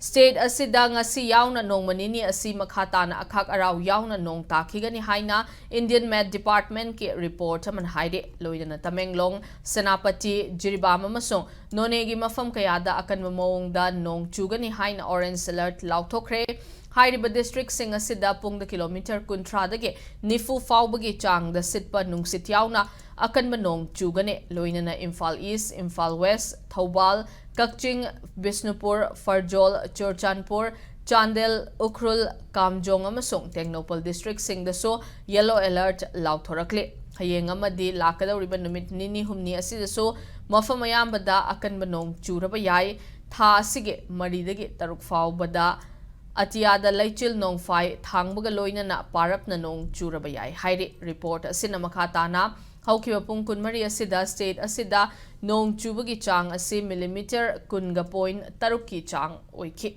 State asida ngasi yauna nong manini asi makhatana akhak araw yauna nong takhigani haina Indian Met Department ke report man haide loidana Tamenglong Senapati Jiribam amasong nonegi mafam kayada akan mamawongda nong chugani haina orange alert lauthokre Hairiba district sing asida pungda kilometer kuntradage nifu faubagi chang da sitpa nungsit yauna akan manong chugane loinana Imphal East, Imphal West, Thoubal, Kakching, Bisnupur, Farjol, Churchanpur, Chandel, Ukhrul, Kamjong amasong Tecnopal district sing da so yellow alert lauthorakle. Hayeng amadi lakadauriba numit nini humni asida so mafam ayambada akan manong churaba yai tha asige maridagi taruk faubada Atiyada Laichil Nong Fai Thangbaga Loinana Parapna Nong Churabayai Hairi report asina makhatana haukiba pung kunmari asida state asida nong chubagi chang asi millimeter kunga point taruki chang oiki